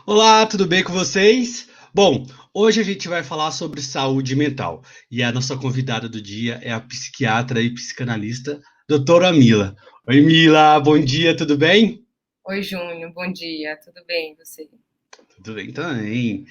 Olá, tudo bem com vocês? Bom, hoje a gente vai falar sobre saúde mental e a nossa convidada do dia é a psiquiatra e psicanalista, doutora Mila. Oi, Mila, bom dia, tudo bem? Oi, Júnior, bom dia, tudo bem, você? Tudo bem também.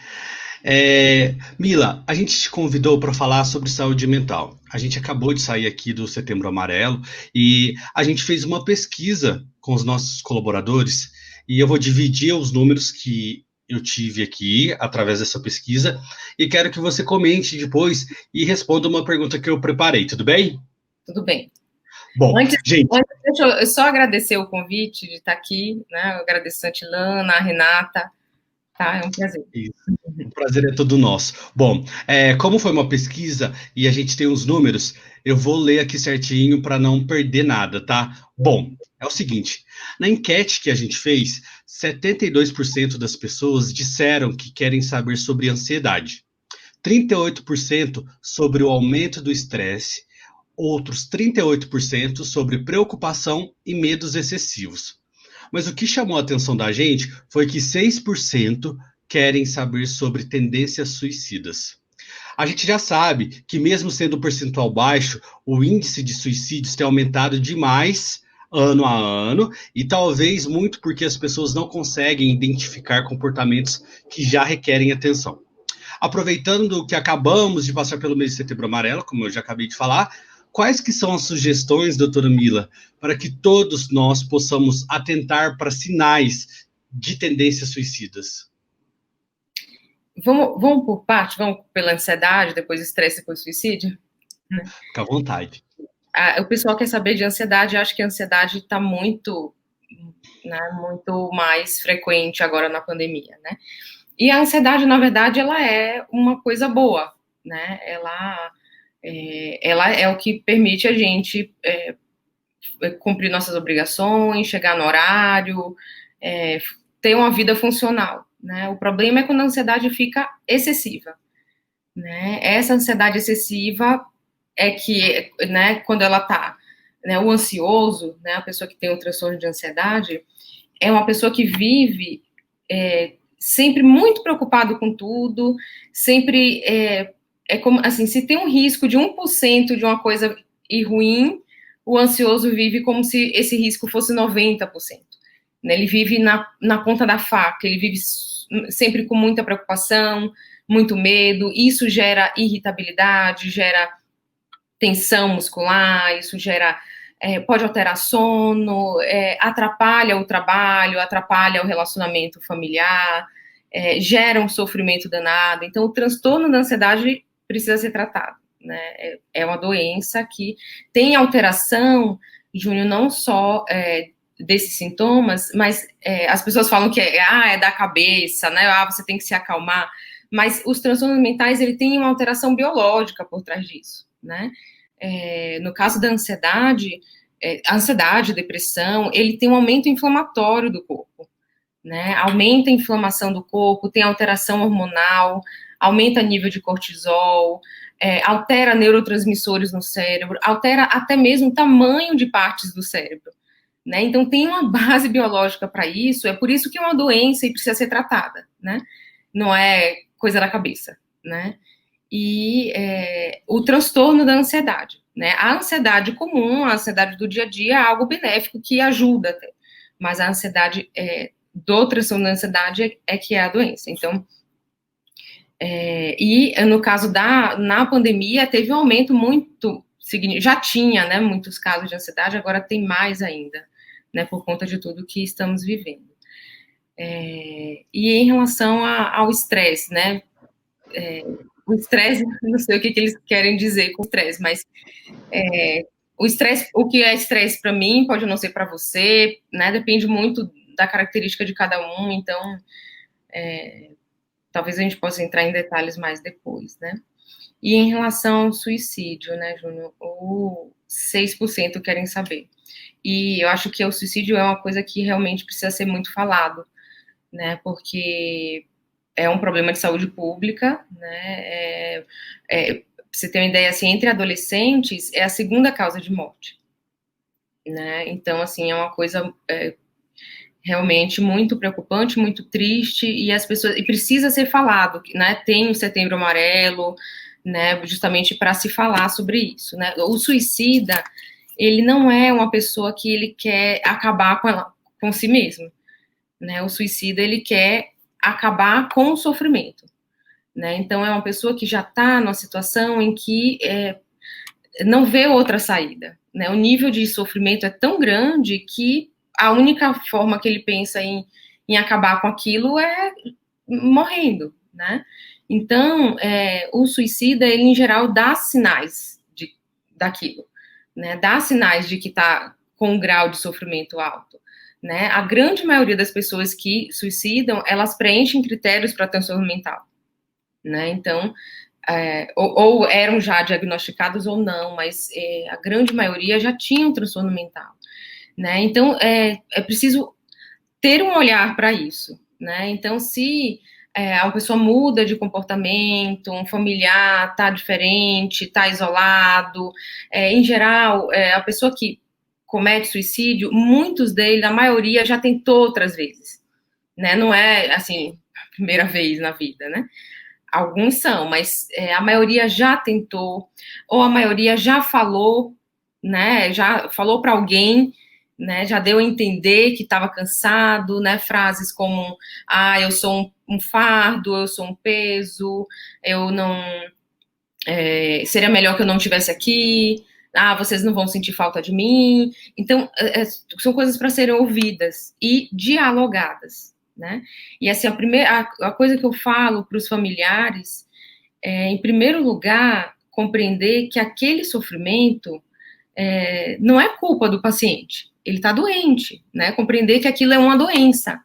Mila, a gente te convidou para falar sobre saúde mental. A gente acabou de sair aqui do Setembro Amarelo e a gente fez uma pesquisa com os nossos colaboradores e eu vou dividir os números que eu tive aqui através dessa pesquisa e quero que você comente depois e responda uma pergunta que eu preparei, tudo bem? Tudo bem. Bom, Antes, gente, deixa eu só agradecer o convite de estar aqui, né? Eu agradeço a Santilana, a Renata, tá? É um prazer. o prazer é todo nosso. Bom, como foi uma pesquisa e a gente tem os números, eu vou ler aqui certinho para não perder nada, tá? Bom, é o seguinte: na enquete que a gente fez, 72% das pessoas disseram que querem saber sobre ansiedade, 38% sobre o aumento do estresse, outros 38% sobre preocupação e medos excessivos. Mas o que chamou a atenção da gente foi que 6% querem saber sobre tendências suicidas. A gente já sabe que, mesmo sendo um percentual baixo, o índice de suicídios tem aumentado demais ano a ano, e talvez muito porque as pessoas não conseguem identificar comportamentos que já requerem atenção. Aproveitando que acabamos de passar pelo mês de Setembro Amarelo, como eu já acabei de falar, quais que são as sugestões, doutora Mila, para que todos nós possamos atentar para sinais de tendências suicidas? Vamos por parte, vamos pela ansiedade, depois estresse, depois suicídio? Né? Fica à vontade. O pessoal quer saber de ansiedade, acho que a ansiedade está muito, né, muito mais frequente agora na pandemia, né? E a ansiedade, na verdade, ela é uma coisa boa, né? Ela é o que permite a gente cumprir nossas obrigações, chegar no horário, é, ter uma vida funcional. Né? O problema é quando a ansiedade fica excessiva. Né? Essa ansiedade excessiva é que, né, quando ela tá, né, o ansioso, né, a pessoa que tem um transtorno de ansiedade, é uma pessoa que vive sempre muito preocupado com tudo, sempre é como assim, se tem um risco de 1% de uma coisa ir ruim, o ansioso vive como se esse risco fosse 90%. Né? Ele vive na ponta da faca, ele vive sempre com muita preocupação, muito medo, isso gera irritabilidade, gera tensão muscular, isso gera pode alterar sono, atrapalha o trabalho, atrapalha o relacionamento familiar, gera um sofrimento danado. Então, o transtorno da ansiedade precisa ser tratado. Né? É uma doença que tem alteração, Júnior, não só desses sintomas, mas as pessoas falam que é da cabeça, né? Você tem que se acalmar. Mas os transtornos mentais, ele tem uma alteração biológica por trás disso, né? No caso da ansiedade, a ansiedade, depressão, ele tem um aumento inflamatório do corpo, né? Aumenta a inflamação do corpo, tem alteração hormonal, aumenta o nível de cortisol, altera neurotransmissores no cérebro, altera até mesmo o tamanho de partes do cérebro. Né? Então, tem uma base biológica para isso, é por isso que é uma doença e precisa ser tratada, né? Não é coisa da cabeça, né? E o transtorno da ansiedade, né? A ansiedade comum, a ansiedade do dia a dia é algo benéfico que ajuda até, mas a ansiedade do transtorno da ansiedade é que é a doença. Então, e no caso na pandemia teve um aumento muito significativo, já tinha, né, muitos casos de ansiedade, agora tem mais ainda, né, por conta de tudo que estamos vivendo. E em relação ao estresse, né, o estresse, não sei o que eles querem dizer com estresse, mas o estresse, o que é estresse para mim pode não ser para você, né? Depende muito da característica de cada um, então talvez a gente possa entrar em detalhes mais depois, né? E em relação ao suicídio, né, Júnior, o 6% querem saber. E eu acho que o suicídio é uma coisa que realmente precisa ser muito falado, né? Porque é um problema de saúde pública, né? Pra você ter uma ideia, assim, entre adolescentes é a segunda causa de morte, né? Então, assim, é uma coisa realmente muito preocupante, muito triste, e as pessoas, e precisa ser falado, né? Tem o Setembro Amarelo, né? Justamente para se falar sobre isso, né? O suicida, ele não é uma pessoa que ele quer acabar com si mesmo, né? O suicida, ele quer acabar com o sofrimento, né? Então é uma pessoa que já está numa situação em que não vê outra saída, né? O nível de sofrimento é tão grande que a única forma que ele pensa em acabar com aquilo é morrendo, né? Então, o suicida, ele em geral dá sinais daquilo, né? Dá sinais de que está com um grau de sofrimento alto, né? A grande maioria das pessoas que suicidam, elas preenchem critérios para transtorno mental, né? Então, ou eram já diagnosticados ou não, mas a grande maioria já tinha um transtorno mental, né? Então, é preciso ter um olhar para isso, né? Então, se uma pessoa muda de comportamento, um familiar está diferente, está isolado, em geral, a pessoa que comete suicídio, muitos deles, a maioria já tentou outras vezes, né? Não é, assim, a primeira vez na vida, né? Alguns são, mas a maioria já tentou, ou a maioria já falou, né? Já falou para alguém, né? Já deu a entender que estava cansado, né? Frases como: "Ah, eu sou um fardo, eu sou um peso, eu não seria melhor que eu não estivesse aqui. Ah, vocês não vão sentir falta de mim." Então, são coisas para serem ouvidas e dialogadas, né? E assim, a coisa que eu falo para os familiares em primeiro lugar, compreender que aquele sofrimento não é culpa do paciente, ele está doente, né? Compreender que aquilo é uma doença,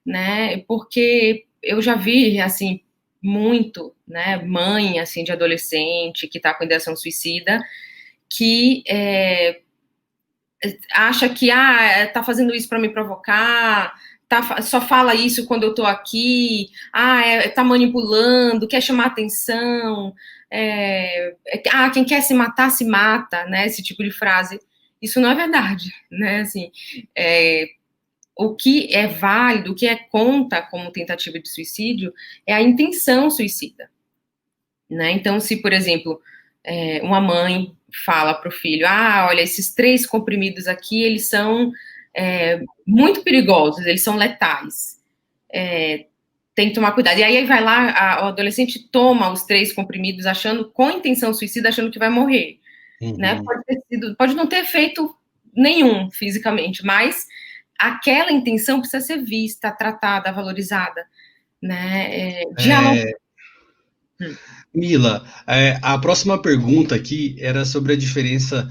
né? Porque eu já vi, assim, muito, né, mãe, assim, de adolescente que está com ideação suicida, que acha que, tá fazendo isso para me provocar, só fala isso quando eu tô aqui, tá manipulando, quer chamar atenção, quem quer se matar, se mata, né, esse tipo de frase. Isso não é verdade, né, assim, o que é válido, o que conta como tentativa de suicídio é a intenção suicida, né? Então, se, por exemplo, uma mãe fala para o filho: olha, esses 3 comprimidos aqui, eles são muito perigosos, eles são letais, tem que tomar cuidado. E aí vai lá, o adolescente toma os 3 comprimidos com intenção suicida, achando que vai morrer, né? Pode não ter efeito nenhum fisicamente, mas aquela intenção precisa ser vista, tratada, valorizada, né? Dialogar. Mila, a próxima pergunta aqui era sobre a diferença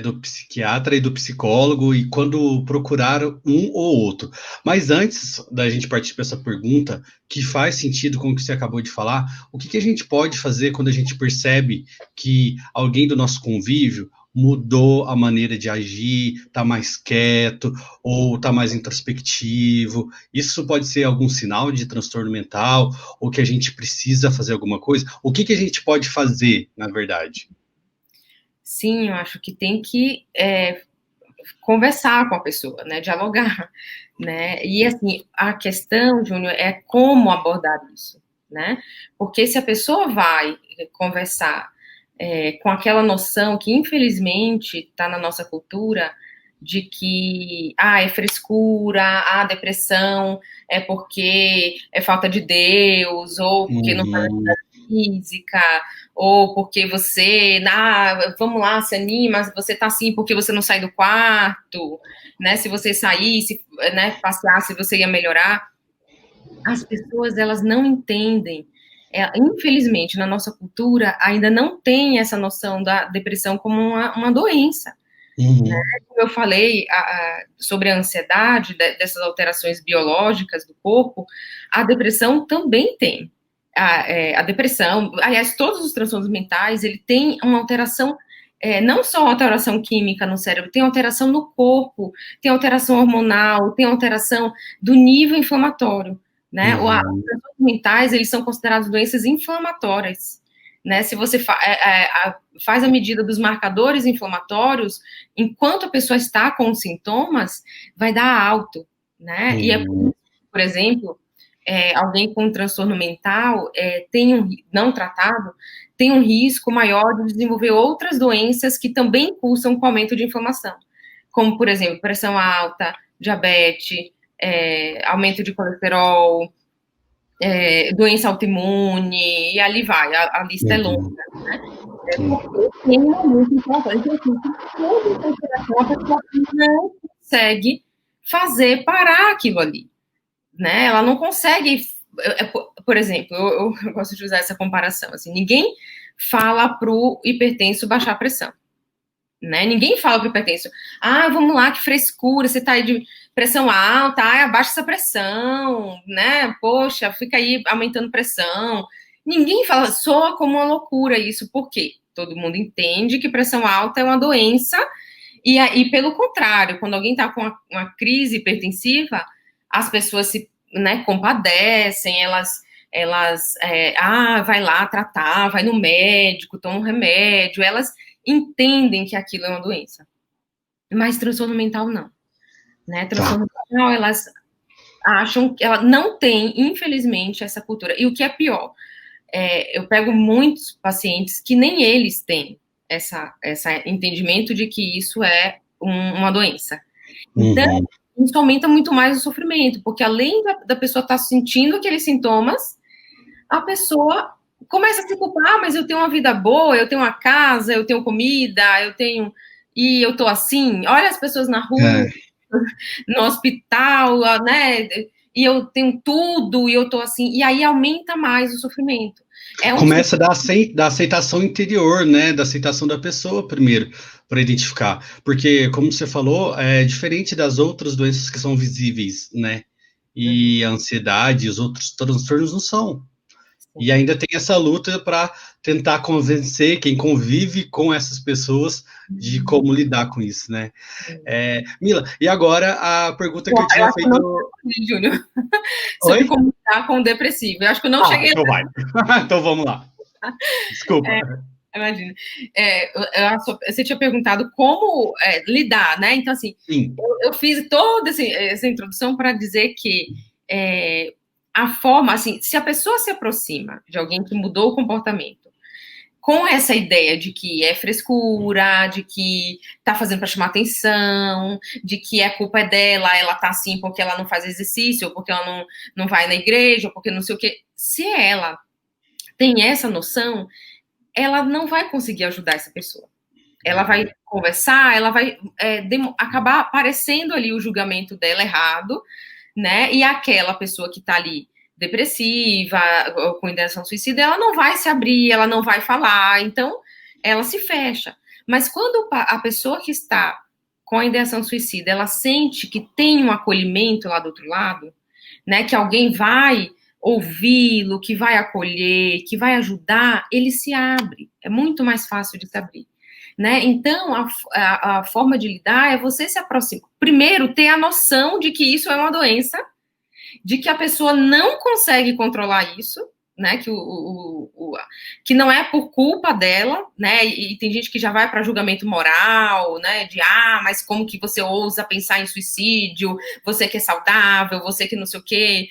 do psiquiatra e do psicólogo e quando procurar um ou outro. Mas antes da gente partir para essa pergunta, que faz sentido com o que você acabou de falar, o que a gente pode fazer quando a gente percebe que alguém do nosso convívio mudou a maneira de agir, está mais quieto ou está mais introspectivo? Isso pode ser algum sinal de transtorno mental ou que a gente precisa fazer alguma coisa? O que a gente pode fazer, na verdade? Sim, eu acho que tem que conversar com a pessoa, né, dialogar, né, e assim, a questão, Júnior, é como abordar isso, né, porque se a pessoa vai conversar com aquela noção que infelizmente está na nossa cultura, de que, é frescura, depressão é porque é falta de Deus, ou porque não faz atividade física, ou porque você, vamos lá, se anima, você tá assim porque você não sai do quarto, né, se você saísse, né, passeasse, você ia melhorar. As pessoas, elas não entendem, infelizmente, na nossa cultura, ainda não tem essa noção da depressão como uma doença. Né? Como eu falei sobre a ansiedade, dessas alterações biológicas do corpo, a depressão também tem. A depressão, aliás, todos os transtornos mentais, ele tem uma alteração, não só alteração química no cérebro, tem alteração no corpo, tem alteração hormonal, tem alteração do nível inflamatório, né? Os transtornos mentais, eles são considerados doenças inflamatórias, né? Se você faz a medida dos marcadores inflamatórios, enquanto a pessoa está com os sintomas, vai dar alto, né? E é por exemplo, alguém com transtorno mental não tratado tem um risco maior de desenvolver outras doenças que também cursam com aumento de inflamação, como, por exemplo, pressão alta, diabetes, aumento de colesterol, doença autoimune, e ali vai, a lista é longa, né? Tem muito importante, então, a pessoa não consegue fazer parar aquilo ali, né? Ela não consegue, por exemplo, eu gosto de usar essa comparação, assim, ninguém fala pro hipertenso baixar a pressão, né? Ninguém fala pro hipertenso, vamos lá, que frescura, você tá aí de pressão alta, abaixa essa pressão, né? Poxa, fica aí aumentando pressão. Ninguém fala, soa como uma loucura isso, por quê? Todo mundo entende que pressão alta é uma doença, e pelo contrário, quando alguém está com uma crise hipertensiva, as pessoas se, né, compadecem, elas vai lá tratar, vai no médico, toma um remédio, elas entendem que aquilo é uma doença. Mas transtorno mental não, né? Transtorno mental, elas acham que ela não tem, infelizmente, essa cultura. E o que é pior, eu pego muitos pacientes que nem eles têm esse entendimento de que isso é uma doença. Então, isso aumenta muito mais o sofrimento, porque além da pessoa estar sentindo aqueles sintomas, a pessoa começa a se culpar, mas eu tenho uma vida boa, eu tenho uma casa, eu tenho comida, e eu tô assim, olha as pessoas na rua, no hospital, né, e eu tenho tudo, e eu tô assim, e aí aumenta mais o sofrimento. Começa da aceitação interior, né, da aceitação da pessoa primeiro, para identificar, porque, como você falou, é diferente das outras doenças que são visíveis, né, e a ansiedade e os outros transtornos não são. E ainda tem essa luta para tentar convencer quem convive com essas pessoas de como lidar com isso, né? Mila, e agora a pergunta que eu tinha feito... Júnior, sobre como lidar com o depressivo. Eu acho que eu não cheguei... Então vai. Então vamos lá. Desculpa. Imagina. Você tinha perguntado como lidar, né? Então, assim, eu fiz toda essa introdução para dizer que a forma, assim, se a pessoa se aproxima de alguém que mudou o comportamento, com essa ideia de que é frescura, de que tá fazendo para chamar atenção, de que a culpa é dela, ela tá assim porque ela não faz exercício, ou porque ela não vai na igreja, ou porque não sei o quê. Se ela tem essa noção, ela não vai conseguir ajudar essa pessoa. Ela vai conversar, ela vai acabar aparecendo ali o julgamento dela errado, né? E aquela pessoa que tá ali depressiva, ou com ideação suicida, ela não vai se abrir, ela não vai falar, então ela se fecha. Mas quando a pessoa que está com a ideação suicida, ela sente que tem um acolhimento lá do outro lado, né? Que alguém vai ouvi-lo, que vai acolher, que vai ajudar, ele se abre. É muito mais fácil de se abrir. Né? Então, a forma de lidar é você se aproximar. Primeiro, ter a noção de que isso é uma doença, de que a pessoa não consegue controlar isso, né? Que não é por culpa dela, né? E tem gente que já vai para julgamento moral, né? De mas como que você ousa pensar em suicídio? Você que é saudável, você que não sei o quê.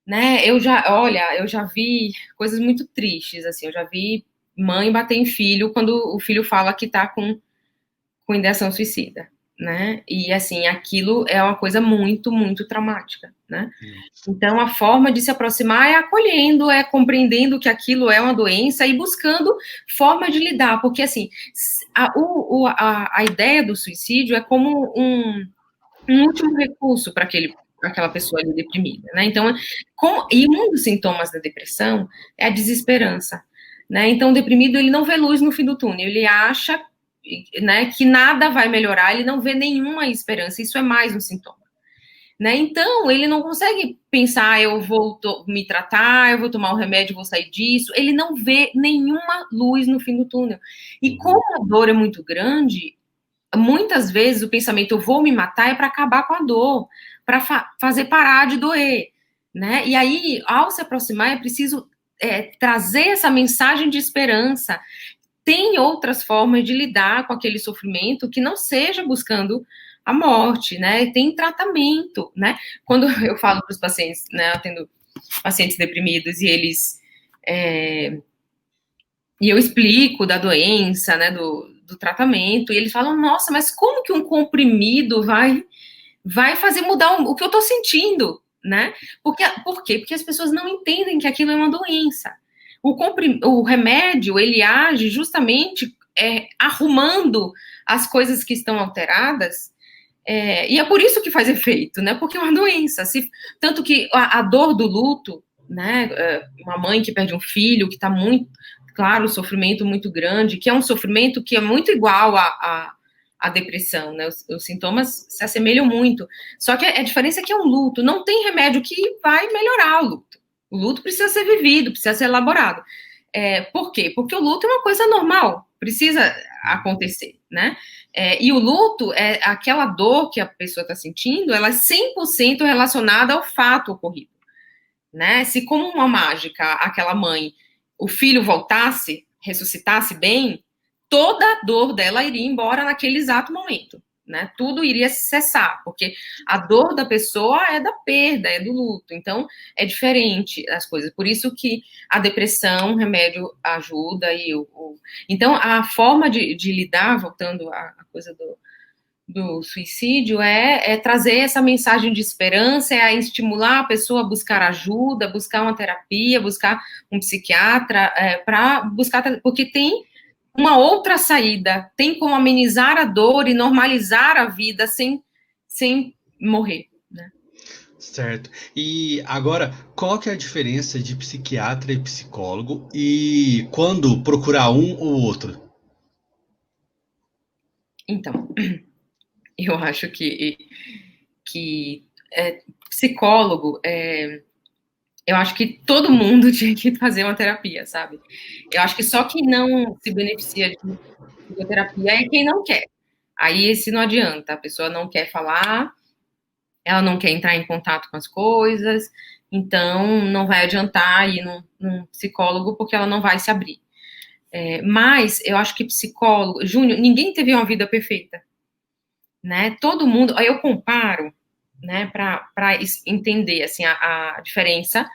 Né? Eu já vi coisas muito tristes, assim, eu já vi mãe bater em filho quando o filho fala que tá com ideação suicida, né? E, assim, aquilo é uma coisa muito, muito traumática, né? Então, a forma de se aproximar é acolhendo, é compreendendo que aquilo é uma doença e buscando forma de lidar, porque, assim, a ideia do suicídio é como um último recurso para aquela pessoa ali deprimida, né? Então, e um dos sintomas da depressão é a desesperança, né? Então, o deprimido, ele não vê luz no fim do túnel, ele acha, né, que nada vai melhorar, ele não vê nenhuma esperança, isso é mais um sintoma, né? Então, ele não consegue pensar, eu vou me tratar, eu vou tomar um remédio, vou sair disso, ele não vê nenhuma luz no fim do túnel. E como a dor é muito grande, muitas vezes o pensamento eu vou me matar é para acabar com a dor, para fazer parar de doer, né? E aí, ao se aproximar, é preciso trazer essa mensagem de esperança. Tem outras formas de lidar com aquele sofrimento que não seja buscando a morte, né? Tem tratamento, né? Quando eu falo para os pacientes, né? Eu atendo pacientes deprimidos e eles... e eu explico da doença, né? Do tratamento, e eles falam, nossa, mas como que um comprimido vai fazer mudar o que eu estou sentindo, né? Por quê? Porque as pessoas não entendem que aquilo é uma doença. O remédio, ele age justamente arrumando as coisas que estão alteradas, e é por isso que faz efeito, né? Porque é uma doença. Tanto que a dor do luto, né? Uma mãe que perde um filho, que está muito, claro, sofrimento muito grande, que é um sofrimento que é muito igual a depressão, né? Os sintomas se assemelham muito. Só que a diferença é que é um luto. Não tem remédio que vai melhorar o luto. O luto precisa ser vivido, precisa ser elaborado. Por quê? Porque o luto é uma coisa normal, precisa acontecer, né? E o luto, aquela dor que a pessoa está sentindo, ela é 100% relacionada ao fato ocorrido, né? Se como uma mágica, aquela mãe, o filho voltasse, ressuscitasse bem, toda a dor dela iria embora naquele exato momento, né? Tudo iria cessar, porque a dor da pessoa é da perda, é do luto. Então, é diferente as coisas. Por isso que a depressão, o remédio ajuda. Então, a forma de lidar, voltando à coisa do suicídio, é trazer essa mensagem de esperança, é estimular a pessoa a buscar ajuda, buscar uma terapia, buscar um psiquiatra, para buscar, porque tem uma outra saída, tem como amenizar a dor e normalizar a vida sem morrer, né? Certo. E agora, qual que é a diferença de psiquiatra e psicólogo e quando procurar um ou outro? Então, eu acho que psicólogo, eu acho que todo mundo tinha que fazer uma terapia, sabe? Eu acho que só quem não se beneficia de psicoterapia é quem não quer. Aí esse não adianta, a pessoa não quer falar, ela não quer entrar em contato com as coisas, então não vai adiantar ir num psicólogo porque ela não vai se abrir. Mas eu acho que psicólogo, Júnior, ninguém teve uma vida perfeita, né? Todo mundo, aí eu comparo, né, para entender assim a diferença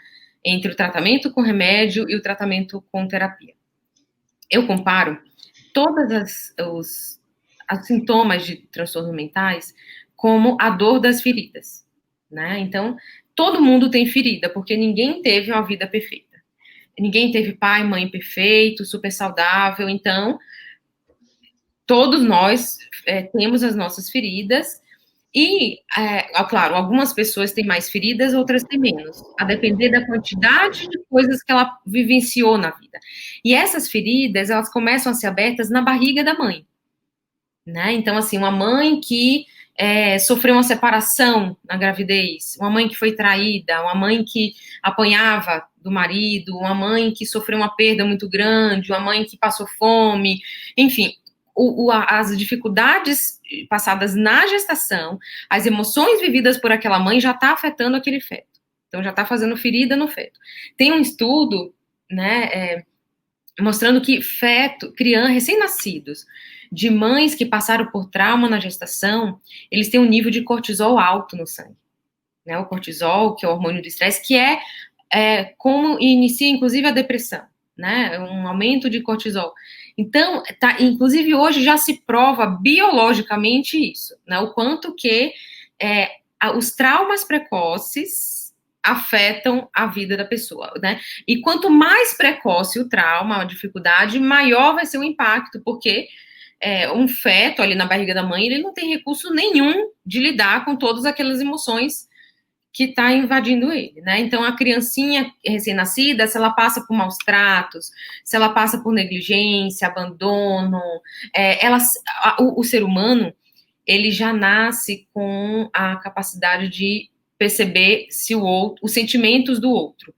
entre o tratamento com remédio e o tratamento com terapia. Eu comparo todas os sintomas de transtornos mentais como a dor das feridas, né? Então, todo mundo tem ferida, porque ninguém teve uma vida perfeita. Ninguém teve pai, mãe perfeito, super saudável. Então, todos nós temos as nossas feridas. E, claro, algumas pessoas têm mais feridas, outras têm menos, a depender da quantidade de coisas que ela vivenciou na vida. E essas feridas, elas começam a ser abertas na barriga da mãe, né? Então, assim, uma mãe que sofreu uma separação na gravidez, uma mãe que foi traída, uma mãe que apanhava do marido, uma mãe que sofreu uma perda muito grande, uma mãe que passou fome, enfim, as dificuldades passadas na gestação, as emoções vividas por aquela mãe já está afetando aquele feto. Então, já está fazendo ferida no feto. Tem um estudo, né, mostrando que crianças recém-nascidos, de mães que passaram por trauma na gestação, eles têm um nível de cortisol alto no sangue. Né? O cortisol, que é o hormônio do estresse, que como inicia, inclusive, a depressão. Né? Um aumento de cortisol. Então, inclusive hoje já se prova biologicamente isso, né? O quanto que os traumas precoces afetam a vida da pessoa, né? E quanto mais precoce o trauma, a dificuldade, maior vai ser o impacto, porque um feto ali na barriga da mãe, ele não tem recurso nenhum de lidar com todas aquelas emoções que está invadindo ele, né? Então, a criancinha recém-nascida, se ela passa por maus tratos, se ela passa por negligência, abandono, o ser humano, ele já nasce com a capacidade de perceber os sentimentos do outro.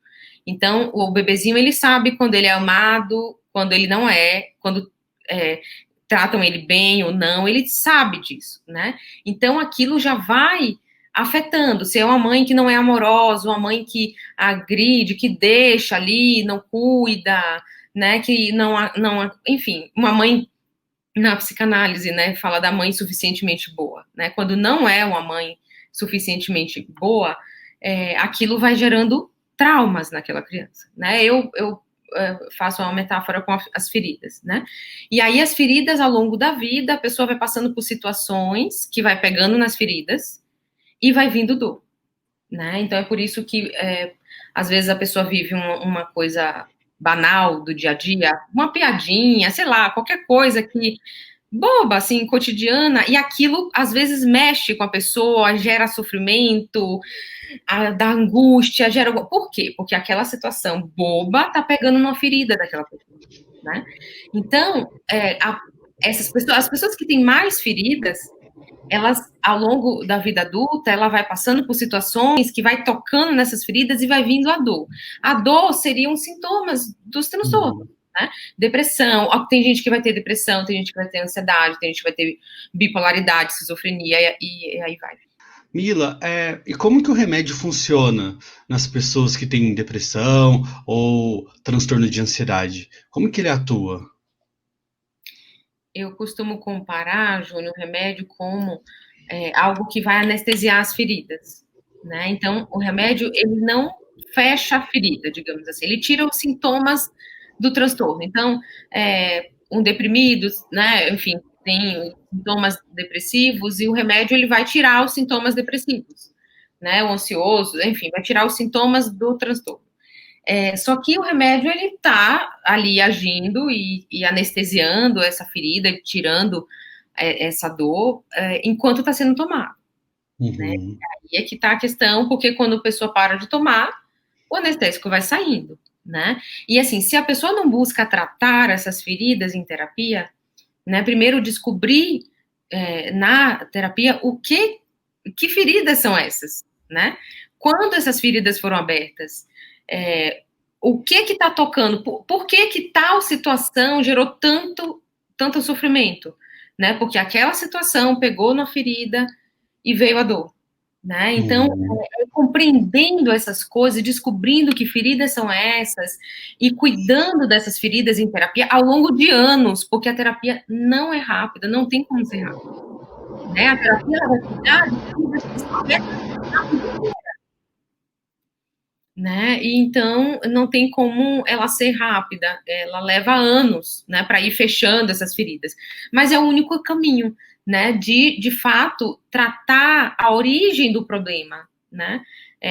Então, o bebezinho, ele sabe quando ele é amado, quando ele não é, quando tratam ele bem ou não, ele sabe disso, né? Então, aquilo já vai afetando. Se é uma mãe que não é amorosa, uma mãe que agride, que deixa ali, não cuida, né, que não enfim, uma mãe na psicanálise, né, fala da mãe suficientemente boa, né? Quando não é uma mãe suficientemente boa, aquilo vai gerando traumas naquela criança, né? Eu faço uma metáfora com as feridas, né? E aí as feridas ao longo da vida, a pessoa vai passando por situações que vai pegando nas feridas e vai vindo dor, né? Então é por isso que às vezes a pessoa vive uma coisa banal do dia a dia, uma piadinha, sei lá, qualquer coisa que boba, assim, cotidiana, e aquilo às vezes mexe com a pessoa, gera sofrimento, dá angústia, gera. Por quê? Porque aquela situação boba tá pegando numa ferida daquela pessoa, né? Então, essas pessoas, as pessoas que têm mais feridas, elas, ao longo da vida adulta, ela vai passando por situações que vai tocando nessas feridas e vai vindo a dor. A dor seriam sintomas dos transtornos, né? Depressão, tem gente que vai ter depressão, tem gente que vai ter ansiedade, tem gente que vai ter bipolaridade, esquizofrenia, e aí vai. Mila, e como que o remédio funciona nas pessoas que têm depressão ou transtorno de ansiedade? Como que ele atua? Eu costumo comparar, Júnior, o remédio como algo que vai anestesiar as feridas, né? Então, o remédio, ele não fecha a ferida, digamos assim, ele tira os sintomas do transtorno. Então, um deprimido, né, enfim, tem sintomas depressivos e o remédio, ele vai tirar os sintomas depressivos, né? O ansioso, enfim, vai tirar os sintomas do transtorno. Só que o remédio, ele tá ali agindo e anestesiando essa ferida, tirando essa dor, enquanto está sendo tomado, né? Uhum. Aí é que tá a questão, porque quando a pessoa para de tomar, o anestésico vai saindo, né? E assim, se a pessoa não busca tratar essas feridas em terapia, né? Primeiro descobrir na terapia que feridas são essas, né? Quando essas feridas foram abertas, o que está tocando, por que tal situação gerou tanto sofrimento, né? Porque aquela situação pegou na ferida e veio a dor, né? Então, compreendendo essas coisas, descobrindo que feridas são essas e cuidando dessas feridas em terapia ao longo de anos, porque a terapia não é rápida, não tem como ser rápida, né? A terapia ela vai cuidar de feridas que são abertas na vida inteira, né? E então não tem como ela ser rápida, ela leva anos, né, para ir fechando essas feridas. Mas é o único caminho, né, de fato tratar a origem do problema, né?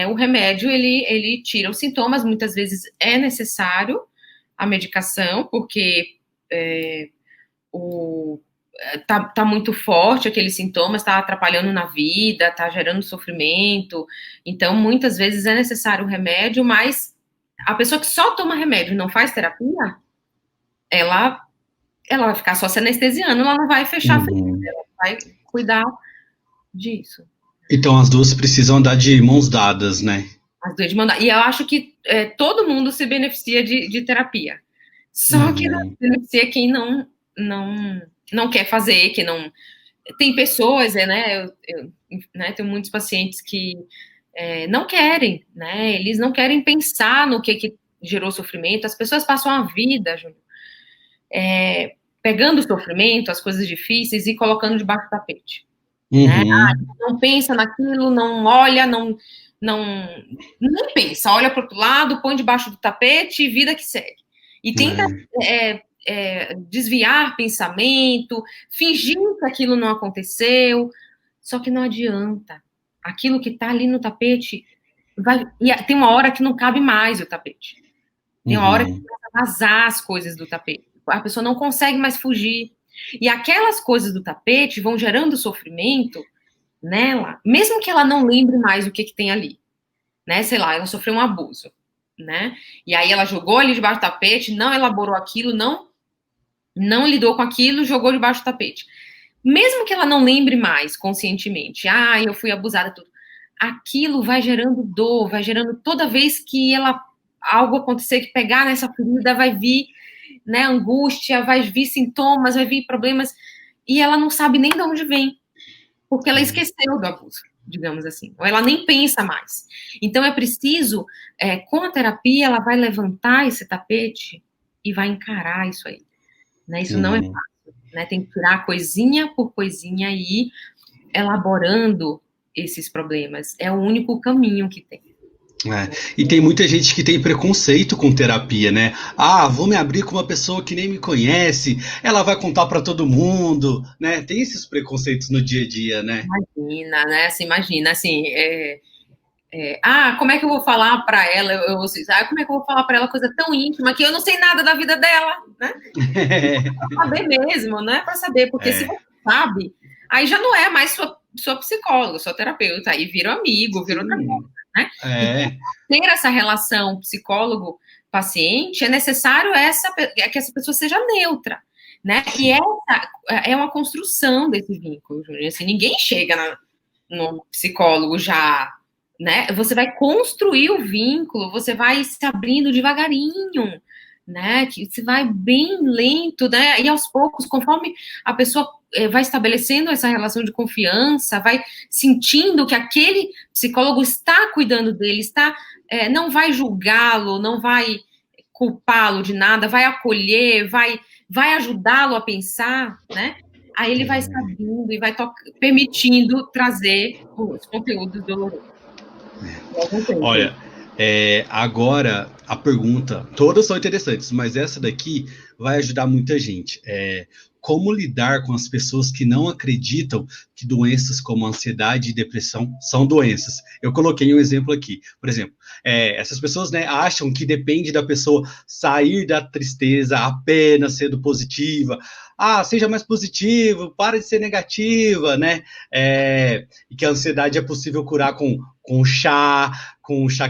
O remédio ele tira os sintomas, muitas vezes é necessário a medicação, porque tá muito forte aqueles sintomas, tá atrapalhando na vida, tá gerando sofrimento. Então, muitas vezes é necessário o remédio, mas a pessoa que só toma remédio e não faz terapia, ela vai ficar só se anestesiando, ela não vai fechar a ferida, ela vai cuidar disso. Então as duas precisam andar de mãos dadas, né? As duas de mandar. E eu acho que todo mundo se beneficia de terapia. Só que não se beneficia quem não quer fazer, que não. Tem pessoas, né? Eu tenho muitos pacientes que não querem, né? Eles não querem pensar no que gerou sofrimento. As pessoas passam a vida, Júnior, pegando o sofrimento, as coisas difíceis e colocando debaixo do tapete. Né? Não pensa naquilo, não olha, nem pensa, olha para o outro lado, põe debaixo do tapete e vida que segue. E tenta desviar pensamento, fingir que aquilo não aconteceu, só que não adianta. Aquilo que está ali no tapete e tem uma hora que não cabe mais o tapete. Tem uma hora que começa a vazar as coisas do tapete. A pessoa não consegue mais fugir. E aquelas coisas do tapete vão gerando sofrimento nela, mesmo que ela não lembre mais o que tem ali, né? Sei lá, ela sofreu um abuso, né? E aí ela jogou ali debaixo do tapete, não elaborou aquilo, não lidou com aquilo, jogou debaixo do tapete. Mesmo que ela não lembre mais conscientemente, eu fui abusada, tudo. Aquilo vai gerando dor, vai gerando toda vez que algo acontecer, que pegar nessa ferida, vai vir, né, angústia, vai vir sintomas, vai vir problemas, e ela não sabe nem de onde vem, porque ela esqueceu do abuso, digamos assim, ou ela nem pensa mais. Então é preciso, com a terapia, ela vai levantar esse tapete e vai encarar isso aí, né? Isso não é fácil. né? Tem que tirar coisinha por coisinha e ir elaborando esses problemas. É o único caminho que tem. E tem muita gente que tem preconceito com terapia, né? Ah, vou me abrir com uma pessoa que nem me conhece, ela vai contar para todo mundo, né? Tem esses preconceitos no dia a dia, né? Imagina, né? Assim, imagina, assim, como é que eu vou falar para ela? Como é que eu vou falar para ela coisa tão íntima que eu não sei nada da vida dela, né? Para saber mesmo, né? Para saber, porque se você sabe, aí já não é mais sua psicóloga, sua terapeuta, aí vira amigo, vira outra coisa, né? Então, ter essa relação psicólogo-paciente é necessário que essa pessoa seja neutra, né? E essa é uma construção desse vínculo, Júnior. Assim, ninguém chega no psicólogo já, né? Você vai construir o vínculo, você vai se abrindo devagarinho, né? Que você vai bem lento, né? E aos poucos, conforme a pessoa vai estabelecendo essa relação de confiança, vai sentindo que aquele psicólogo está cuidando dele, não vai julgá-lo, não vai culpá-lo de nada, vai acolher, vai ajudá-lo a pensar, né? Aí ele vai sabendo e vai permitindo trazer os conteúdos dolorosos. Olha, agora a pergunta, todas são interessantes, mas essa daqui vai ajudar muita gente. Como lidar com as pessoas que não acreditam que doenças como ansiedade e depressão são doenças? Eu coloquei um exemplo aqui. Por exemplo, essas pessoas, né, acham que depende da pessoa sair da tristeza apenas sendo positiva. Ah, seja mais positivo, para de ser negativa, né? E que a ansiedade é possível curar com chá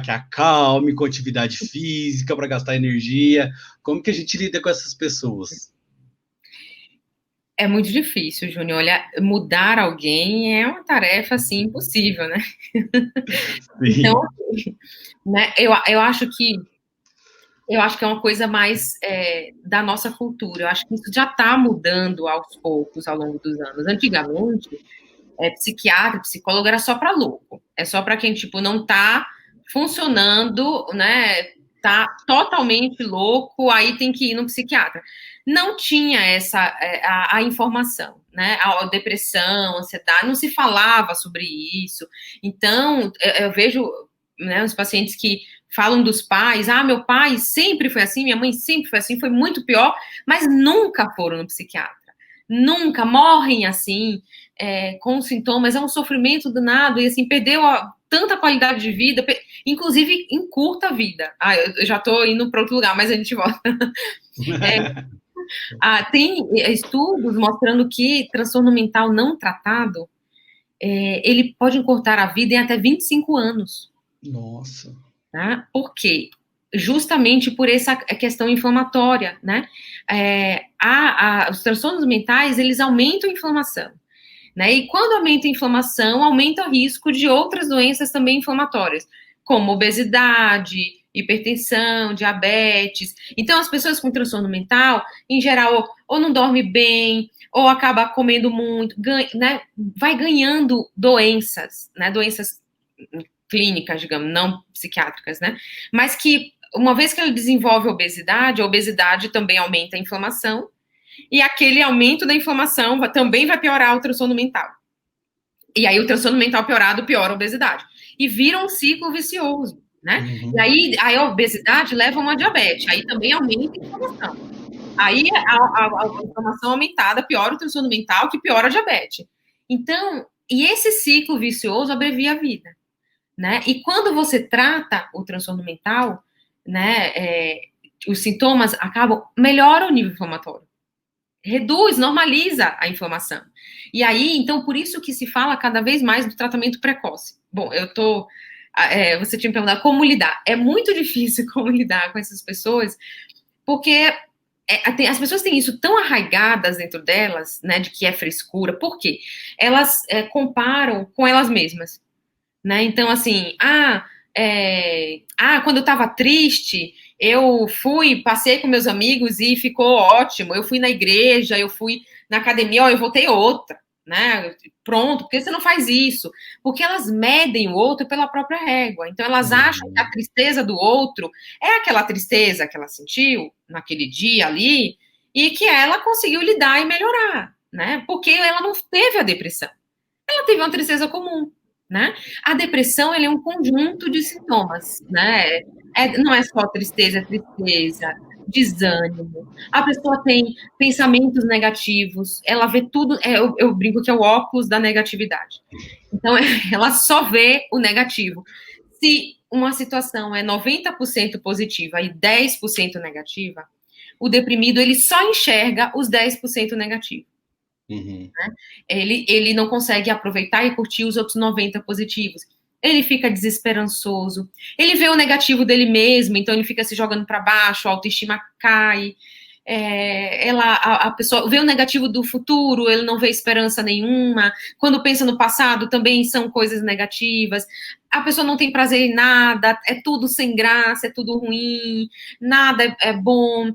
que acalme, com atividade física para gastar energia. Como que a gente lida com essas pessoas? É muito difícil, Júnior. Olha, mudar alguém é uma tarefa, assim, impossível, né? Então, né, eu acho que é uma coisa mais da nossa cultura. Eu acho que isso já está mudando aos poucos, ao longo dos anos. Antigamente, psiquiatra, psicólogo era só para louco. É só para quem, tipo, não está funcionando, né? Tá totalmente louco, aí tem que ir no psiquiatra. Não tinha a informação, né? A depressão, a ansiedade, não se falava sobre isso. Então, eu vejo, né, os pacientes que falam dos pais, meu pai sempre foi assim, minha mãe sempre foi assim, foi muito pior, mas nunca foram no psiquiatra. Nunca morrem assim, com sintomas, é um sofrimento danado, e assim, perdeu tanta qualidade de vida, inclusive encurta a vida. Eu já estou indo para outro lugar, mas a gente volta. Tem estudos mostrando que transtorno mental não tratado, ele pode encurtar a vida em até 25 anos. Nossa. Tá? Por quê? Justamente por essa questão inflamatória, né? Os transtornos mentais, eles aumentam a inflamação. Né? E quando aumenta a inflamação, aumenta o risco de outras doenças também inflamatórias, como obesidade, hipertensão, diabetes. Então, as pessoas com transtorno mental, em geral, ou não dorme bem, ou acaba comendo muito, né? Vai ganhando doenças, né? Doenças clínicas, digamos, não psiquiátricas, né? Mas que, uma vez que ele desenvolve a obesidade também aumenta a inflamação, e aquele aumento da inflamação também vai piorar o transtorno mental. E aí o transtorno mental piorado piora a obesidade. E vira um ciclo vicioso, né? Uhum. E aí a obesidade leva a uma diabetes, aí também aumenta a inflamação. Aí a inflamação aumentada piora o transtorno mental, que piora a diabetes. Então, e esse ciclo vicioso abrevia a vida, né? E quando você trata o transtorno mental, né, os sintomas melhora o nível inflamatório. Reduz, normaliza a inflamação. E aí, então, por isso que se fala cada vez mais do tratamento precoce. Bom, você tinha me perguntado como lidar. É muito difícil como lidar com essas pessoas, porque as pessoas têm isso tão arraigadas dentro delas, né, de que é frescura. Por quê? Elas comparam com elas mesmas, né? Então, assim, quando eu estava triste, eu passei com meus amigos e ficou ótimo. Eu fui na igreja, eu fui na academia, eu voltei outra, né? Pronto, por que você não faz isso? Porque elas medem o outro pela própria régua. Então, elas acham que a tristeza do outro é aquela tristeza que ela sentiu naquele dia ali, e que ela conseguiu lidar e melhorar, né? Porque ela não teve a depressão. Ela teve uma tristeza comum, né? A depressão, ela é um conjunto de sintomas, né? Não é só tristeza, é tristeza, desânimo. A pessoa tem pensamentos negativos, ela vê tudo, eu brinco que é o óculos da negatividade. Então, ela só vê o negativo. Se uma situação é 90% positiva e 10% negativa, o deprimido, ele só enxerga os 10% negativos. Uhum. Né? Ele não consegue aproveitar e curtir os outros 90 positivos. Ele fica desesperançoso. Ele vê o negativo dele mesmo, então ele fica se jogando para baixo, a autoestima cai. A pessoa vê o negativo do futuro, ele não vê esperança nenhuma. Quando pensa no passado, também são coisas negativas. A pessoa não tem prazer em nada, é tudo sem graça, é tudo ruim, nada é bom.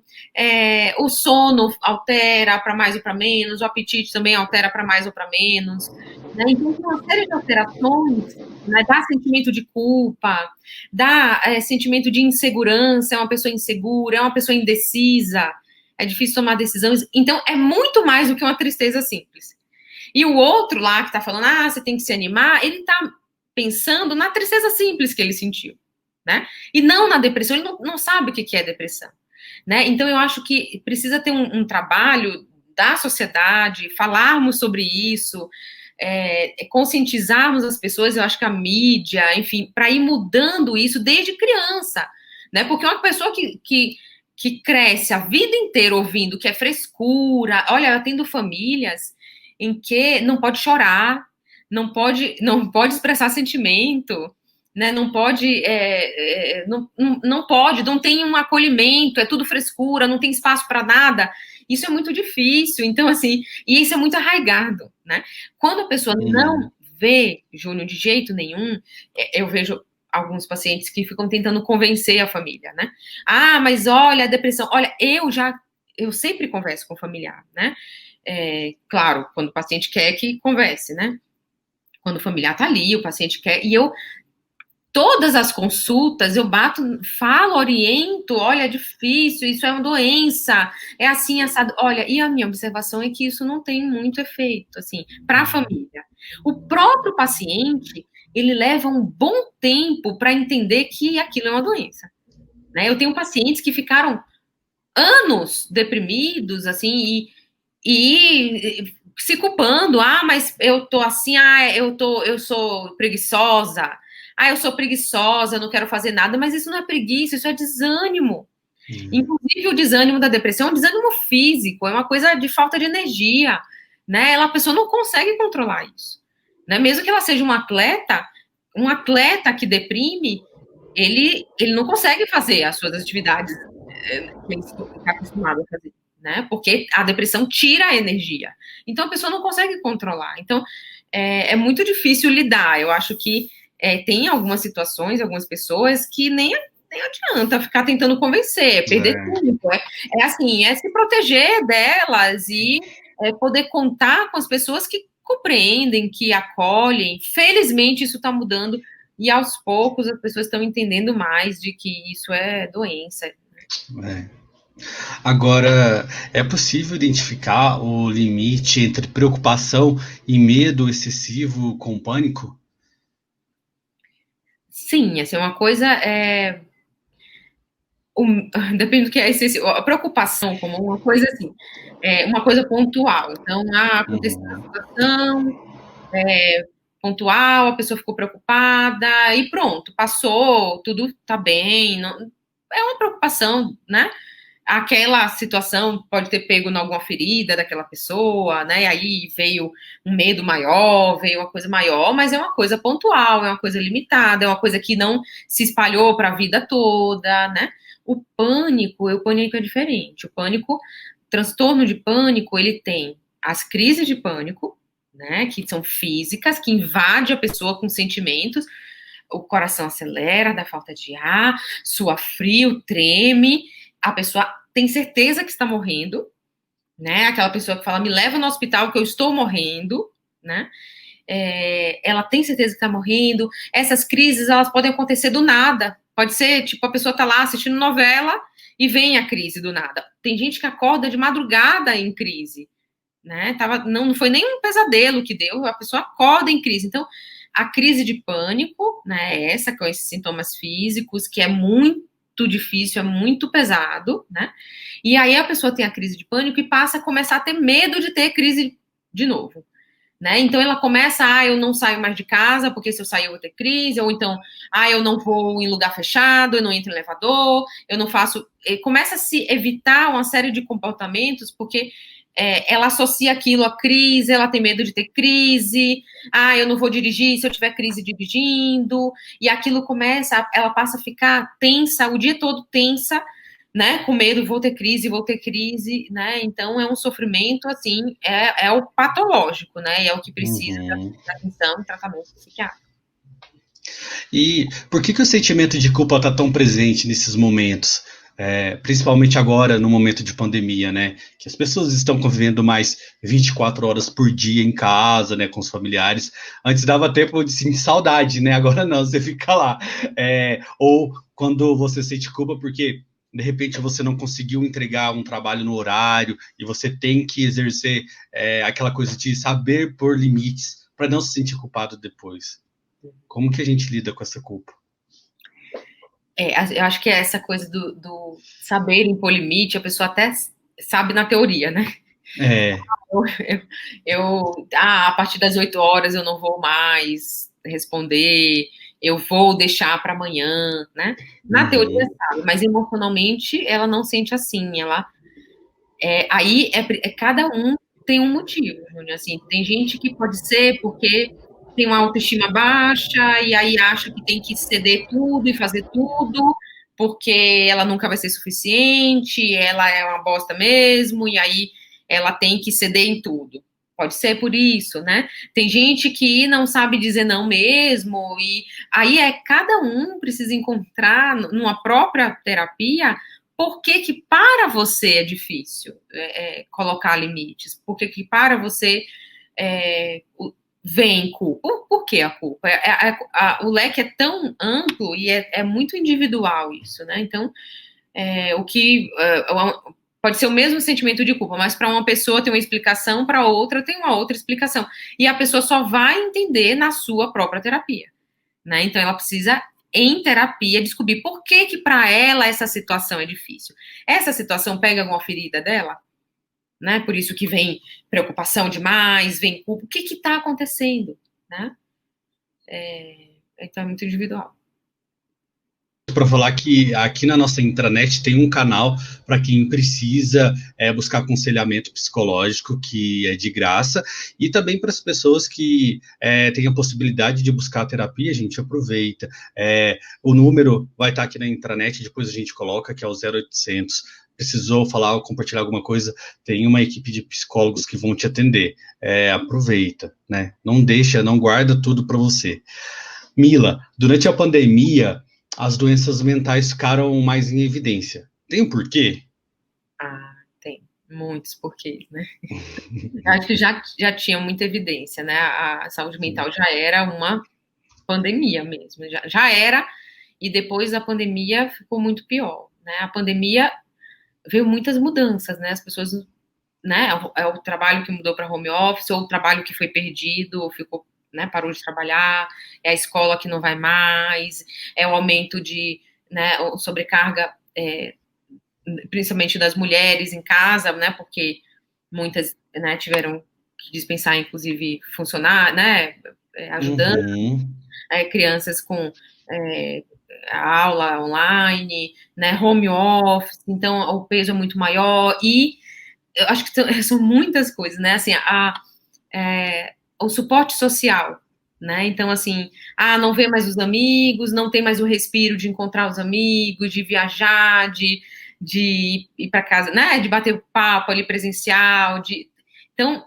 O sono altera para mais ou para menos, o apetite também altera para mais ou para menos. Né? Então, tem uma série de alterações, né? Dá sentimento de culpa, dá sentimento de insegurança, é uma pessoa insegura, é uma pessoa indecisa, é difícil tomar decisões. Então, é muito mais do que uma tristeza simples. E o outro lá que está falando, você tem que se animar, ele está pensando na tristeza simples que ele sentiu, né? E não na depressão, ele não sabe o que é depressão, né? Então, eu acho que precisa ter um trabalho da sociedade, falarmos sobre isso, conscientizarmos as pessoas, eu acho que a mídia, enfim, para ir mudando isso desde criança, né? Porque uma pessoa que cresce a vida inteira ouvindo que é frescura, olha, eu atendo famílias em que não pode chorar, não pode expressar sentimento, né? Não pode, não tem um acolhimento, é tudo frescura, não tem espaço para nada. Isso é muito difícil, então, assim, e isso é muito arraigado, né? Quando a pessoa não vê, Júnior, de jeito nenhum, eu vejo alguns pacientes que ficam tentando convencer a família, né? Mas olha, a depressão, olha, eu sempre converso com o familiar, né? Claro, quando o paciente quer que converse, né? Quando o familiar tá ali, o paciente quer, e todas as consultas, eu falo, oriento, olha, é difícil, isso é uma doença, é assim, assado. Olha, e a minha observação é que isso não tem muito efeito, assim, para a família. O próprio paciente, ele leva um bom tempo para entender que aquilo é uma doença, né? Eu tenho pacientes que ficaram anos deprimidos, assim, e se culpando, mas eu tô assim, eu sou preguiçosa, eu sou preguiçosa, não quero fazer nada, mas isso não é preguiça, isso é desânimo. Inclusive, o desânimo da depressão é um desânimo físico, é uma coisa de falta de energia, né? A pessoa não consegue controlar isso, né? Mesmo que ela seja um atleta que deprime, ele não consegue fazer as suas atividades que ele está acostumado a fazer, né? Porque a depressão tira a energia. Então, a pessoa não consegue controlar. Então, é muito difícil lidar. Eu acho que tem algumas situações, algumas pessoas que nem adianta ficar tentando convencer, perder tempo. Assim, se proteger delas e poder contar com as pessoas que compreendem, que acolhem. Felizmente, isso está mudando e, aos poucos, as pessoas estão entendendo mais de que isso é doença. Agora, é possível identificar o limite entre preocupação e medo excessivo com pânico? Sim, assim, uma coisa depende do que é excessivo. A preocupação como uma coisa assim, uma coisa pontual. Então, aconteceu uma situação pontual, a pessoa ficou preocupada e pronto, passou, tudo tá bem. Não, é uma preocupação, né? Aquela situação pode ter pego em alguma ferida daquela pessoa, né? E aí veio um medo maior, veio uma coisa maior, mas é uma coisa pontual, é uma coisa limitada, é uma coisa que não se espalhou para a vida toda, né? O pânico é diferente. O transtorno de pânico, ele tem as crises de pânico, né? Que são físicas, que invade a pessoa com sentimentos. O coração acelera, dá falta de ar, sua frio, treme. A pessoa tem certeza que está morrendo, né? Aquela pessoa que fala, me leva no hospital que eu estou morrendo, né? Ela tem certeza que está morrendo. Essas crises, elas podem acontecer do nada, Pode ser, tipo, a pessoa tá lá assistindo novela e vem a crise do nada. Tem gente que acorda de madrugada em crise, né? Não foi nem um pesadelo que deu, a pessoa acorda em crise. Então, a crise de pânico, né, essa com esses sintomas físicos, que é muito difícil, é muito pesado, né? E aí a pessoa tem a crise de pânico e passa a começar a ter medo de ter crise de novo. Né? Então ela começa, eu não saio mais de casa, porque se eu sair eu vou ter crise, ou então, eu não vou em lugar fechado, eu não entro em elevador, eu não faço. Começa a se evitar uma série de comportamentos, porque ela associa aquilo à crise, ela tem medo de ter crise, eu não vou dirigir se eu tiver crise dirigindo, e aquilo ela passa a ficar tensa, o dia todo tensa, né, com medo, vou ter crise, né, então é um sofrimento, assim, é o patológico, né, é o que precisa de atenção e tratamento psiquiátrico. E por que o sentimento de culpa está tão presente nesses momentos? Principalmente agora, no momento de pandemia, né? Que as pessoas estão convivendo mais 24 horas por dia em casa, né? Com os familiares. Antes dava tempo de sentir saudade, né? Agora não, você fica lá. Ou quando você sente culpa porque, de repente, você não conseguiu entregar um trabalho no horário e você tem que exercer aquela coisa de saber pôr limites para não se sentir culpado depois. Como que a gente lida com essa culpa? Eu acho que é essa coisa do saber impor limite, a pessoa até sabe na teoria, né? A partir das 8 horas eu não vou mais responder, eu vou deixar para amanhã, né? Na teoria sabe, mas emocionalmente ela não sente assim, cada um tem um motivo, assim, tem gente que pode ser porque tem uma autoestima baixa e aí acha que tem que ceder tudo e fazer tudo, porque ela nunca vai ser suficiente, ela é uma bosta mesmo, e aí ela tem que ceder em tudo. Pode ser por isso, né? Tem gente que não sabe dizer não mesmo, e aí cada um precisa encontrar numa própria terapia por que para você é difícil colocar limites, por que para você vem culpa. Por que a culpa? O leque é tão amplo e é muito individual isso, né? Então, pode ser o mesmo sentimento de culpa, mas para uma pessoa tem uma explicação, para outra tem uma outra explicação. E a pessoa só vai entender na sua própria terapia, né? Então, ela precisa, em terapia, descobrir por que para ela essa situação é difícil. Essa situação pega alguma ferida dela? Né? Por isso que vem preocupação demais, vem culpa. O que está acontecendo? Né? Então é muito individual. Para falar que aqui na nossa intranet tem um canal para quem precisa buscar aconselhamento psicológico, que é de graça, e também para as pessoas que têm a possibilidade de buscar terapia, a gente aproveita. O número vai estar aqui na intranet, depois a gente coloca, que é o 0800. Precisou falar ou compartilhar alguma coisa, tem uma equipe de psicólogos que vão te atender. Aproveita, né? Não deixa, não guarda tudo para você. Mila, durante a pandemia, as doenças mentais ficaram mais em evidência. Tem um porquê? Tem muitos porquês, né? Acho que já tinha muita evidência, né? A saúde mental já era uma pandemia mesmo, já era, e depois da pandemia ficou muito pior, né? A pandemia veio muitas mudanças, né? As pessoas, né? É o trabalho que mudou para home office, ou o trabalho que foi perdido, ou ficou, né? Parou de trabalhar, é a escola que não vai mais, é o aumento de, né? Sobrecarga, principalmente das mulheres em casa, né? Porque muitas, né? Tiveram que dispensar, inclusive, funcionar, né? Ajudando crianças com a aula online, né, home office, então o peso é muito maior, e eu acho que são muitas coisas, né, assim, o suporte social, né, então assim, não vê mais os amigos, não tem mais o respiro de encontrar os amigos, de viajar, de ir para casa, né, de bater papo ali presencial, então,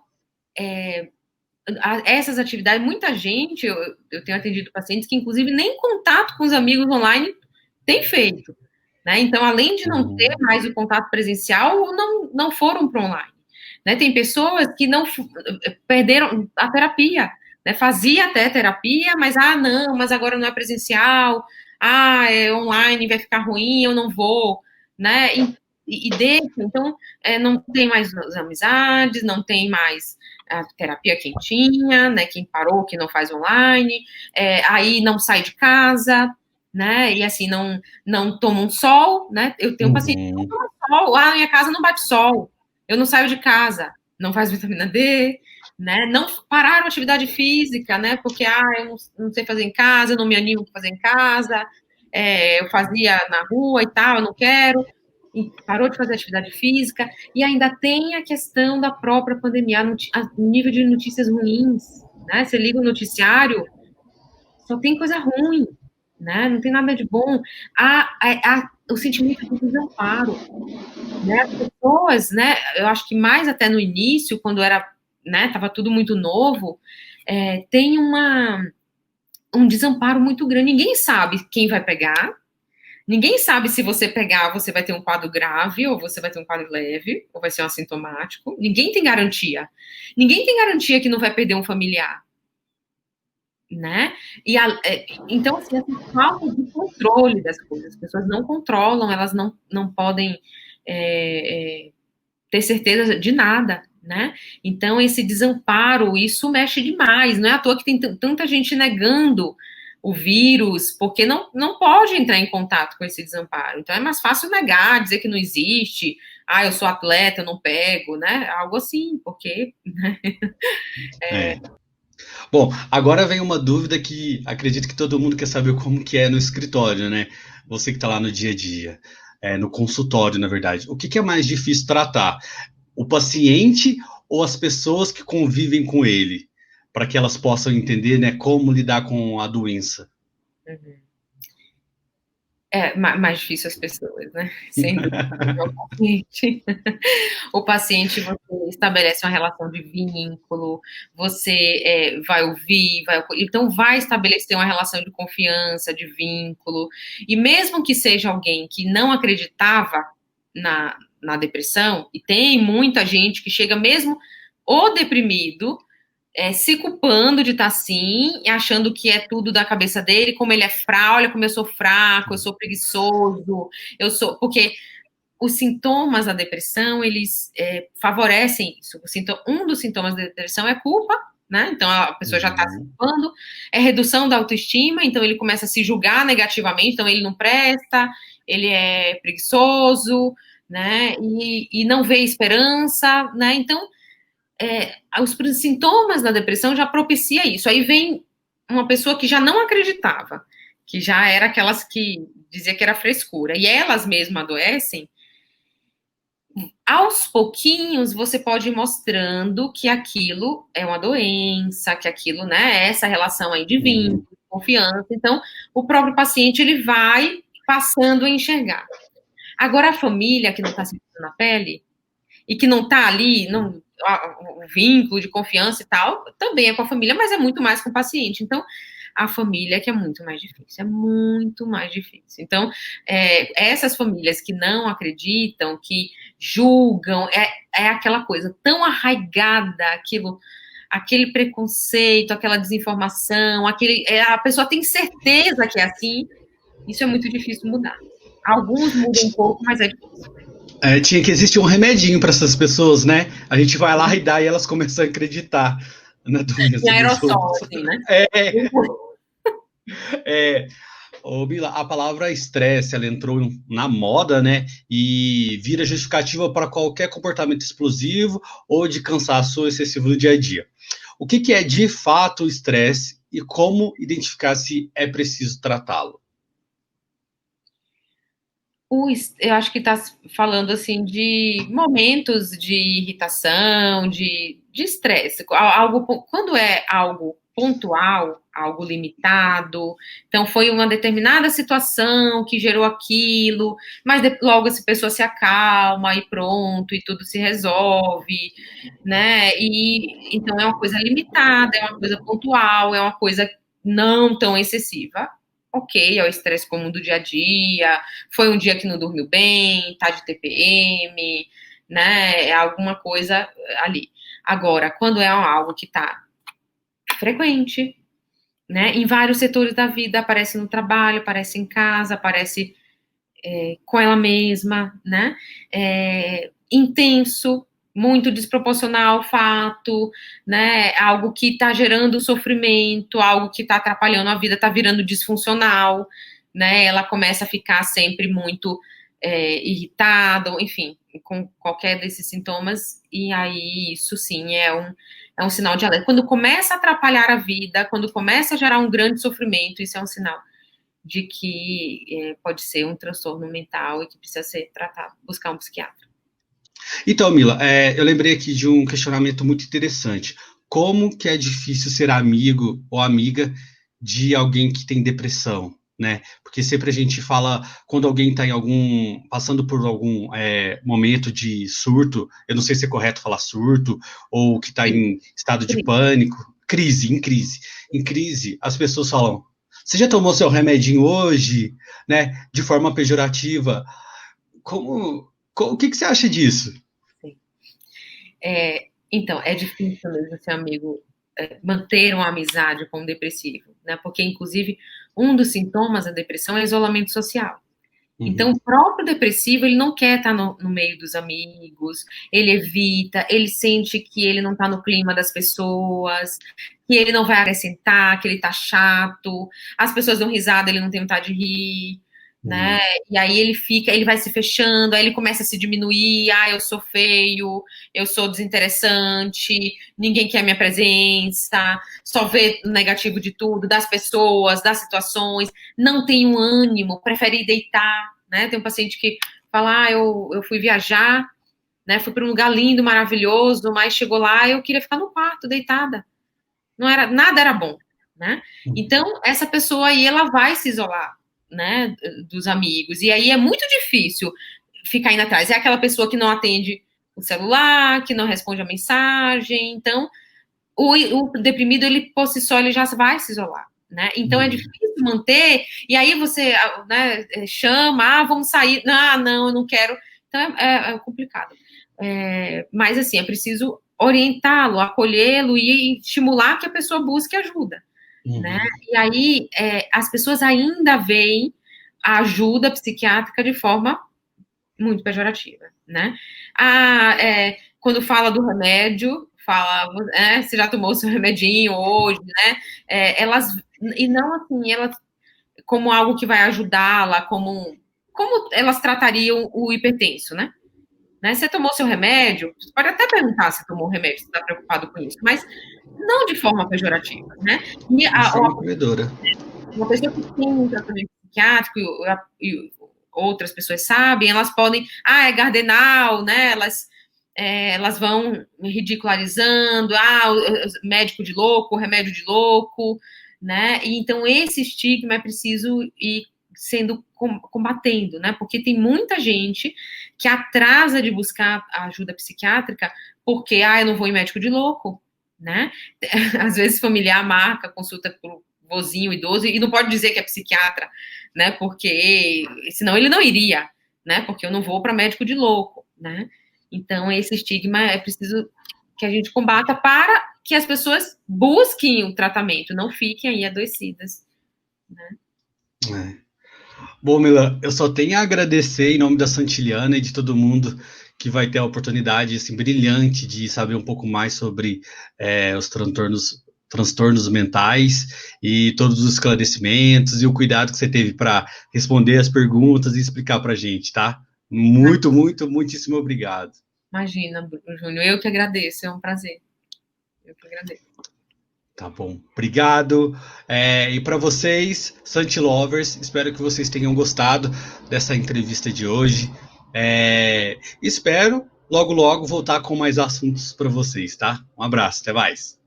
essas atividades, muita gente, eu tenho atendido pacientes que, inclusive, nem contato com os amigos online tem feito, né? Então, além de não ter mais o contato presencial, não foram para online, né? Tem pessoas que não perderam a terapia, né? Fazia até terapia, mas não, mas agora não é presencial, online vai ficar ruim, eu não vou, né? E deixa, então, não tem mais as amizades, não tem mais a terapia quentinha, né? Quem parou, que não faz online, aí não sai de casa, né? E assim, não toma um sol, né? Eu tenho um paciente que não toma sol, minha casa não bate sol, eu não saio de casa, não faz vitamina D, né? Não pararam a atividade física, né? Porque eu não sei fazer em casa, eu não me animo a fazer em casa, eu fazia na rua e tal, eu não quero. E parou de fazer atividade física, e ainda tem a questão da própria pandemia, o nível de notícias ruins, né? Você liga o noticiário, só tem coisa ruim, né? Não tem nada de bom. O sentimento de desamparo, né? As pessoas, né? Eu acho que mais até no início, quando era, né? Tava tudo muito novo, tem um desamparo muito grande. Ninguém sabe quem vai pegar. Ninguém sabe se você pegar, você vai ter um quadro grave, ou você vai ter um quadro leve, ou vai ser um assintomático. Ninguém tem garantia. Ninguém tem garantia que não vai perder um familiar, né? Então, assim, essa falta de controle das coisas. As pessoas não controlam, elas não podem ter certeza de nada, né? Então, esse desamparo, isso mexe demais. Não é à toa que tem tanta gente negando o vírus, porque não pode entrar em contato com esse desamparo. Então, é mais fácil negar, dizer que não existe. Eu sou atleta, eu não pego, né? Algo assim, porque... Né? Bom, agora vem uma dúvida que acredito que todo mundo quer saber como que é no escritório, né? Você que está lá no dia a dia, no consultório, na verdade. O que é mais difícil tratar? O paciente ou as pessoas que convivem com ele? Para que elas possam entender, né, como lidar com a doença. Uhum. Mais difícil as pessoas, né? Sem dúvida. O paciente. O paciente, você estabelece uma relação de vínculo, você vai ouvir, então vai estabelecer uma relação de confiança, de vínculo, e mesmo que seja alguém que não acreditava na depressão, e tem muita gente que chega mesmo ou deprimido, se culpando de estar assim, achando que é tudo da cabeça dele, como ele é fraco, olha como eu sou fraco, eu sou preguiçoso, porque os sintomas da depressão, eles favorecem isso. Um dos sintomas da depressão é culpa, né? Então a pessoa já está se culpando, é redução da autoestima, então ele começa a se julgar negativamente, então ele não presta, ele é preguiçoso, né? E não vê esperança, né? Então, os sintomas da depressão já propicia isso. Aí vem uma pessoa que já não acreditava, que já era aquelas que dizia que era frescura, e elas mesmas adoecem. Aos pouquinhos você pode ir mostrando que aquilo é uma doença, que aquilo, né, é essa relação aí de vínculo, de confiança. Então, o próprio paciente ele vai passando a enxergar. Agora, a família que não está sentindo na pele e que não está ali, o vínculo de confiança e tal, também é com a família, mas é muito mais com o paciente. Então, a família que é muito mais difícil, é muito mais difícil. Então, essas famílias que não acreditam, que julgam, é aquela coisa tão arraigada, aquele preconceito, aquela desinformação, a pessoa tem certeza que é assim, isso é muito difícil mudar. Alguns mudam um pouco, mas é difícil. Tinha que existir um remedinho para essas pessoas, né? A gente vai lá e dá e elas começam a acreditar na doença dos outros. Assim, né? Bila, a palavra estresse, ela entrou na moda, né? E vira justificativa para qualquer comportamento explosivo ou de cansaço excessivo no dia a dia. O que é de fato o estresse e como identificar se é preciso tratá-lo? Eu acho que está falando assim de momentos de irritação, de estresse. Quando é algo pontual, algo limitado, então foi uma determinada situação que gerou aquilo, mas logo essa pessoa se acalma e pronto, e tudo se resolve, né? E então é uma coisa limitada, é uma coisa pontual, é uma coisa não tão excessiva. Ok, é o estresse comum do dia a dia, foi um dia que não dormiu bem, tá de TPM, né? É alguma coisa ali. Agora, quando é algo que tá frequente, né? Em vários setores da vida, aparece no trabalho, aparece em casa, aparece com ela mesma, né? Intenso, muito desproporcional ao fato, né? Algo que está gerando sofrimento, algo que está atrapalhando a vida, está virando disfuncional, né? Ela começa a ficar sempre muito irritada, enfim, com qualquer desses sintomas, e aí isso sim é um sinal de alerta. Quando começa a atrapalhar a vida, quando começa a gerar um grande sofrimento, isso é um sinal de que pode ser um transtorno mental e que precisa ser tratado, buscar um psiquiatra. Então, Mila, eu lembrei aqui de um questionamento muito interessante. Como que é difícil ser amigo ou amiga de alguém que tem depressão, né? Porque sempre a gente fala, quando alguém está passando por algum momento de surto, eu não sei se é correto falar surto, ou que está em estado de pânico, em crise, as pessoas falam, você já tomou seu remedinho hoje, né? De forma pejorativa. O que você acha disso? Então, é difícil mesmo ser amigo, manter uma amizade com um depressivo, né? Porque, inclusive, um dos sintomas da depressão é isolamento social. Então, o próprio depressivo, ele não quer estar no meio dos amigos, ele evita, ele sente que ele não está no clima das pessoas, que ele não vai acrescentar, que ele está chato, as pessoas dão risada, ele não tem vontade de rir, né? E aí ele vai se fechando, aí ele começa a se diminuir, eu sou feio, eu sou desinteressante, ninguém quer minha presença, só vê o negativo de tudo, das pessoas, das situações, não tem um ânimo, prefere deitar, né? Tem um paciente que fala, eu fui viajar, né? Fui para um lugar lindo, maravilhoso, mas chegou lá, eu queria ficar no quarto, deitada. Nada era bom, né? Então, essa pessoa aí, ela vai se isolar, né, dos amigos, e aí é muito difícil ficar indo atrás. É aquela pessoa que não atende o celular, que não responde a mensagem, então o deprimido, ele por si só, ele já vai se isolar, né? Então é difícil manter, e aí você, né, chama, vamos sair, não, eu não quero, então é complicado. Mas assim, é preciso orientá-lo, acolhê-lo e estimular que a pessoa busque ajuda. Né? E aí as pessoas ainda veem a ajuda psiquiátrica de forma muito pejorativa, né? Quando fala do remédio, fala, você já tomou seu remedinho hoje, né? E não assim, elas como algo que vai ajudá-la, como elas tratariam o hipertenso, né? Você tomou seu remédio? Você pode até perguntar se tomou o remédio, se está preocupado com isso, mas não de forma pejorativa, né? E uma pessoa que tem um tratamento psiquiátrico e outras pessoas sabem, elas podem, é Gardenal, né? Elas vão ridicularizando, médico de louco, remédio de louco, né? E então esse estigma é preciso ir sendo combatendo, né? Porque tem muita gente que atrasa de buscar ajuda psiquiátrica porque, eu não vou em médico de louco, né? Às vezes familiar marca consulta por vozinho idoso e não pode dizer que é psiquiatra, né? Porque senão ele não iria, né? Porque eu não vou para médico de louco, né? Então esse estigma é preciso que a gente combata para que as pessoas busquem o tratamento, não fiquem aí adoecidas, né? Bom, Mila, eu só tenho a agradecer em nome da Santiliana e de todo mundo que vai ter a oportunidade assim, brilhante de saber um pouco mais sobre os transtornos mentais e todos os esclarecimentos e o cuidado que você teve para responder as perguntas e explicar para a gente, tá? Muitíssimo obrigado. Imagina, Júnior, eu que agradeço, é um prazer. Eu que agradeço. Tá bom, obrigado. E para vocês, Santi Lovers, espero que vocês tenham gostado dessa entrevista de hoje. Espero logo voltar com mais assuntos para vocês, tá? Um abraço, até mais.